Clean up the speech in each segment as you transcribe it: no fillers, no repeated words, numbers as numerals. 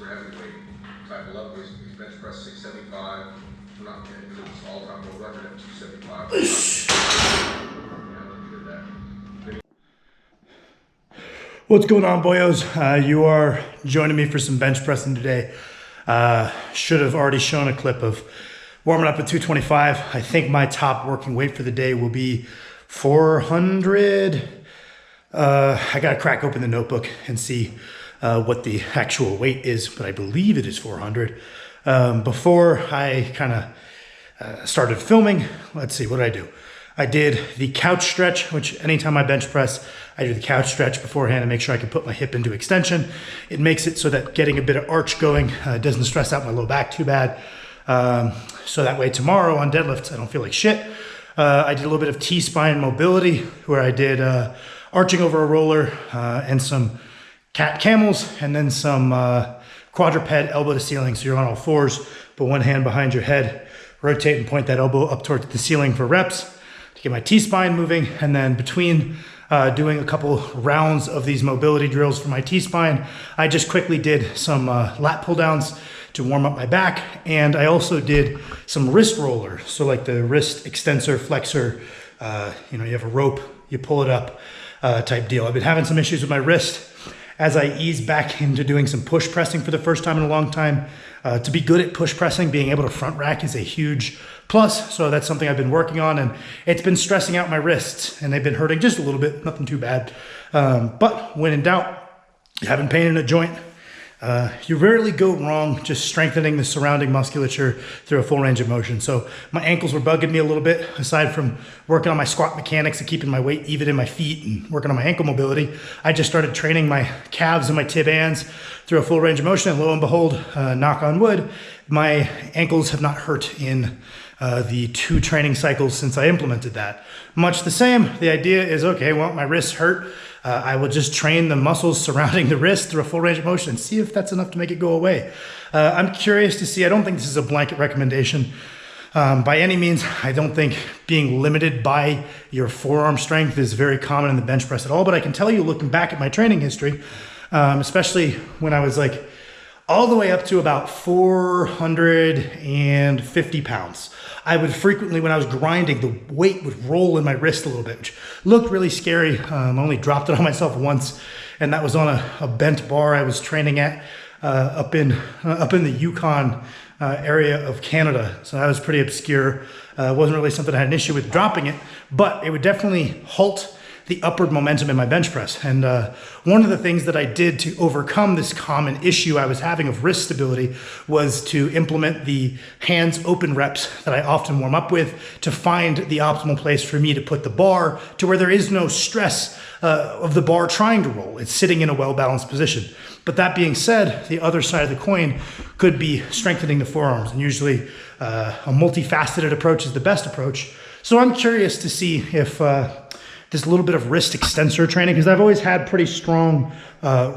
super heavyweight type of level. He's bench press 675. We're not getting into this all-time world record at 275. What's going on, boyos? You are joining me for some bench pressing today. Should have already shown a clip of warming up at 225. I think my top working weight for the day will be 400. I gotta crack open the notebook and see what the actual weight is, but I believe it is 400. Before I kind of started filming, let's see, what did I do? I did the couch stretch, which anytime I bench press, I do the couch stretch beforehand and make sure I can put my hip into extension. It makes it so that getting a bit of arch going doesn't stress out my low back too bad. So that way tomorrow on deadlifts, I don't feel like shit. I did a little bit of T-spine mobility where I did arching over a roller and some cat camels, and then some quadruped elbow to ceiling. So you're on all fours, put one hand behind your head, rotate and point that elbow up towards the ceiling for reps to get my T-spine moving. And then between doing a couple rounds of these mobility drills for my T-spine, I just quickly did some lat pull downs to warm up my back. And I also did some wrist roller. So like the wrist extensor, flexor, you have a rope, you pull it up type deal. I've been having some issues with my wrist as I ease back into doing some push pressing for the first time in a long time. To be good at push pressing, being able to front rack is a huge plus. So that's something I've been working on, and it's been stressing out my wrists, and they've been hurting just a little bit, nothing too bad. But when in doubt, you haven't pain in a joint, you rarely go wrong just strengthening the surrounding musculature through a full range of motion. So my ankles were bugging me a little bit, aside from working on my squat mechanics and keeping my weight even in my feet and working on my ankle mobility. I just started training my calves and my tib ants through a full range of motion, and lo and behold, knock on wood, my ankles have not hurt in the 2 training cycles since I implemented that. Much the same, the idea is, okay, well, my wrists hurt. I will just train the muscles surrounding the wrist through a full range of motion and see if that's enough to make it go away. I'm curious to see. I don't think this is a blanket recommendation. By any means, I don't think being limited by your forearm strength is very common in the bench press at all, but I can tell you, looking back at my training history, especially when I was like all the way up to about 450 pounds. I would frequently, when I was grinding, the weight would roll in my wrist a little bit, which looked really scary. I only dropped it on myself once, and that was on a bent bar I was training at up in the Yukon area of Canada. So that was pretty obscure. It wasn't really something I had an issue with dropping it, but it would definitely halt the upward momentum in my bench press. And one of the things that I did to overcome this common issue I was having of wrist stability was to implement the hands open reps that I often warm up with to find the optimal place for me to put the bar to where there is no stress of the bar trying to roll. It's sitting in a well-balanced position. But that being said, the other side of the coin could be strengthening the forearms. And usually a multifaceted approach is the best approach. So I'm curious to see if this little bit of wrist extensor training, because I've always had pretty strong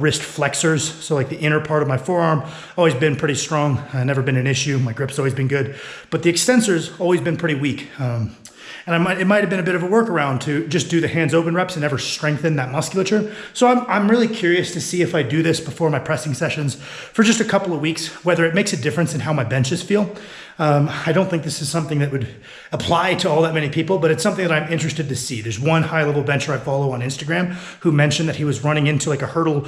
wrist flexors. So like the inner part of my forearm, always been pretty strong. Never been an issue. My grip's always been good, but the extensor's always been pretty weak. And it might have been a bit of a workaround to just do the hands open reps and never strengthen that musculature. So I'm really curious to see if I do this before my pressing sessions for just a couple of weeks, whether it makes a difference in how my benches feel. I don't think this is something that would apply to all that many people, but it's something that I'm interested to see. There's one high-level bencher I follow on Instagram who mentioned that he was running into like a hurdle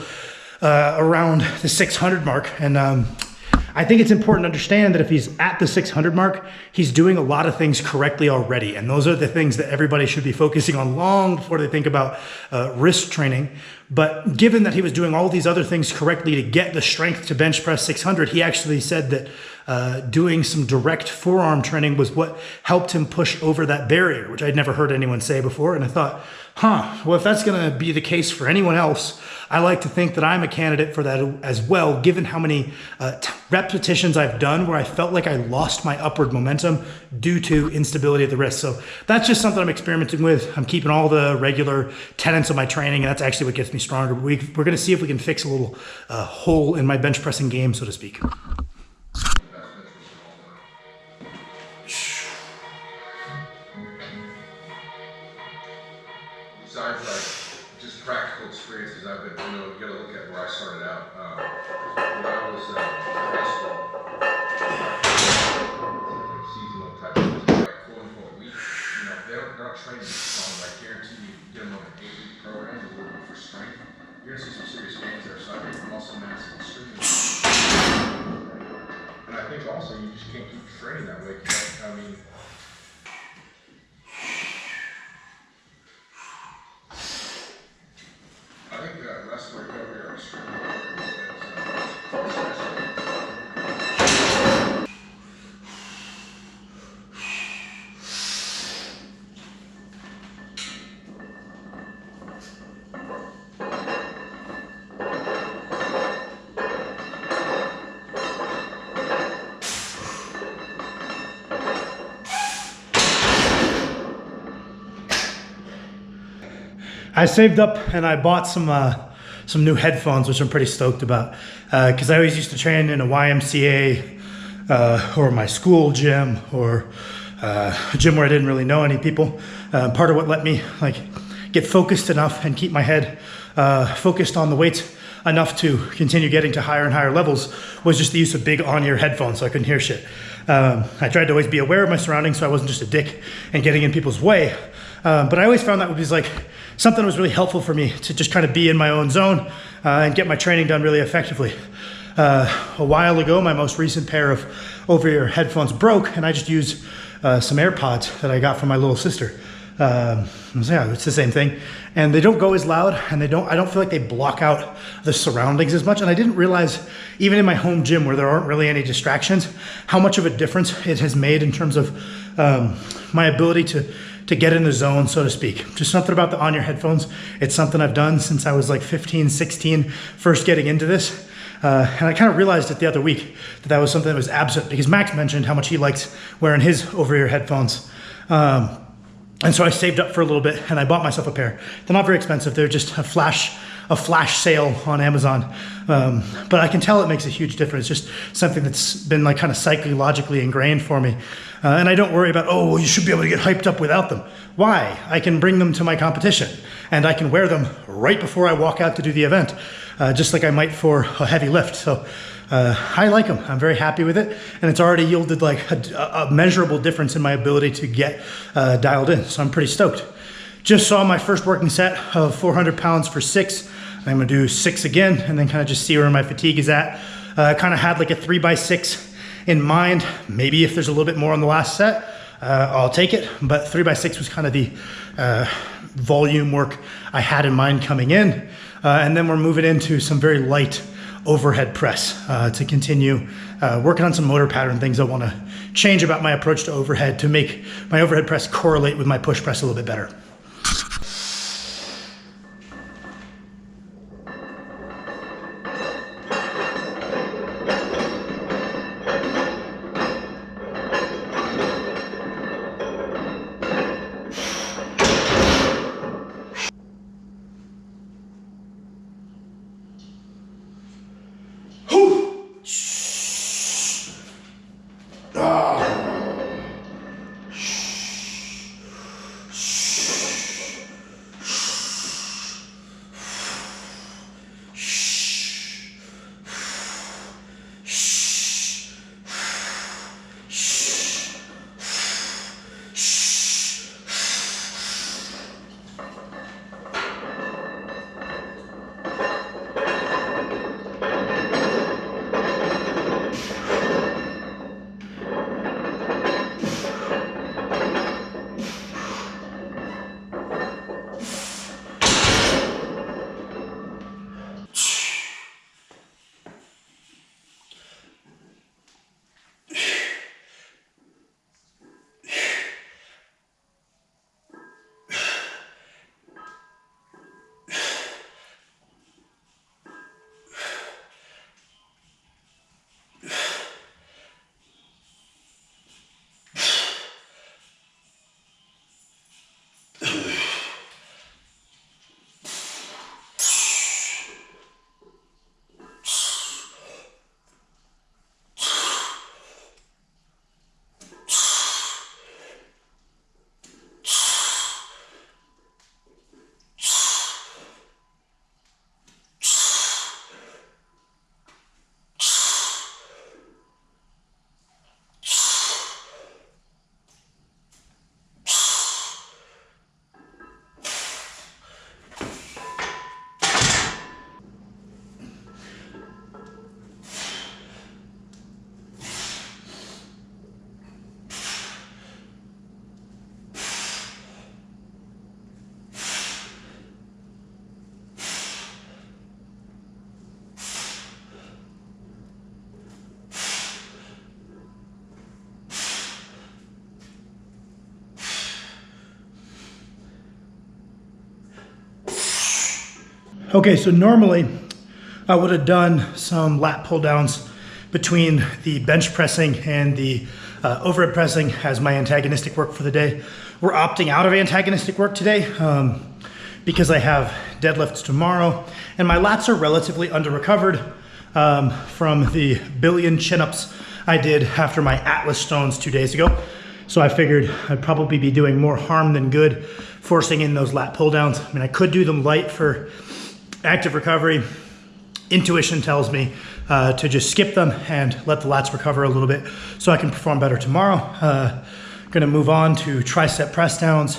around the 600 mark. And I think it's important to understand that if he's at the 600 mark, he's doing a lot of things correctly already. And those are the things that everybody should be focusing on long before they think about wrist training. But given that he was doing all these other things correctly to get the strength to bench press 600, he actually said that doing some direct forearm training was what helped him push over that barrier, which I'd never heard anyone say before. And I thought, well, if that's gonna be the case for anyone else, I like to think that I'm a candidate for that as well, given how many repetitions I've done where I felt like I lost my upward momentum due to instability at the wrist. So that's just something I'm experimenting with. I'm keeping all the regular tenets of my training, and that's actually what gets me stronger. We're gonna see if we can fix a little hole in my bench pressing game, so to speak. Besides like just practical experiences, I've been, you gotta look at where I started out. When I was training songs, I guarantee you, get them on an 8-week program, a little bit for strength, you're gonna see some serious gains there. So I think muscle mass is extremely important. And I think also you just can't keep training that way. I mean, I think that rest recovery are extremely important. I saved up and I bought some new headphones, which I'm pretty stoked about, because I always used to train in a YMCA or my school gym or a gym where I didn't really know any people. Part of what let me like get focused enough and keep my head focused on the weights enough to continue getting to higher and higher levels was just the use of big on-ear headphones so I couldn't hear shit. I tried to always be aware of my surroundings so I wasn't just a dick and getting in people's way. But I always found that was like something that was really helpful for me to just kind of be in my own zone and get my training done really effectively. A while ago, my most recent pair of over-ear headphones broke, and I just used some AirPods that I got from my little sister. Yeah, it's the same thing. And they don't go as loud, and I don't feel like they block out the surroundings as much. And I didn't realize, even in my home gym where there aren't really any distractions, how much of a difference it has made in terms of my ability to get in the zone, so to speak. Just something about the on-ear headphones. It's something I've done since I was like 15, 16, first getting into this. And I kind of realized it the other week that was something that was absent because Max mentioned how much he likes wearing his over-ear headphones. And so I saved up for a little bit and I bought myself a pair. They're not very expensive. They're just a flash sale on Amazon. But I can tell it makes a huge difference. Just something that's been like kind of psychologically ingrained for me. And I don't worry about, oh, well, you should be able to get hyped up without them. Why? I can bring them to my competition and I can wear them right before I walk out to do the event, just like I might for a heavy lift. So I like them. I'm very happy with it. And it's already yielded like a measurable difference in my ability to get dialed in. So I'm pretty stoked. Just saw my first working set of 400 pounds for 6. I'm gonna do 6 again and then kind of just see where my fatigue is at. Kind of had like a 3x6 in mind. Maybe if there's a little bit more on the last set, I'll take it. But 3x6 was kind of the volume work I had in mind coming in. And then we're moving into some very light overhead press to continue working on some motor pattern things I want to change about my approach to overhead to make my overhead press correlate with my push press a little bit better. Okay, so normally I would have done some lat pull downs between the bench pressing and the overhead pressing as my antagonistic work for the day. We're opting out of antagonistic work today because I have deadlifts tomorrow, and my lats are relatively under recovered from the billion chin-ups I did after my Atlas stones 2 days ago. So I figured I'd probably be doing more harm than good forcing in those lat pull downs. I mean, I could do them light for active recovery. Intuition tells me to just skip them and let the lats recover a little bit so I can perform better tomorrow. Gonna move on to tricep press downs,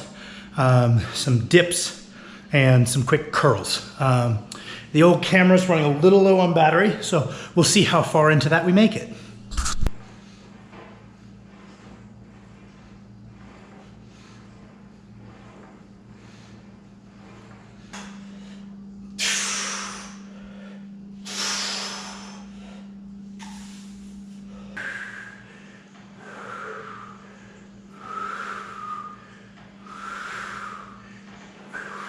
some dips, and some quick curls. The old camera's running a little low on battery, so we'll see how far into that we make it.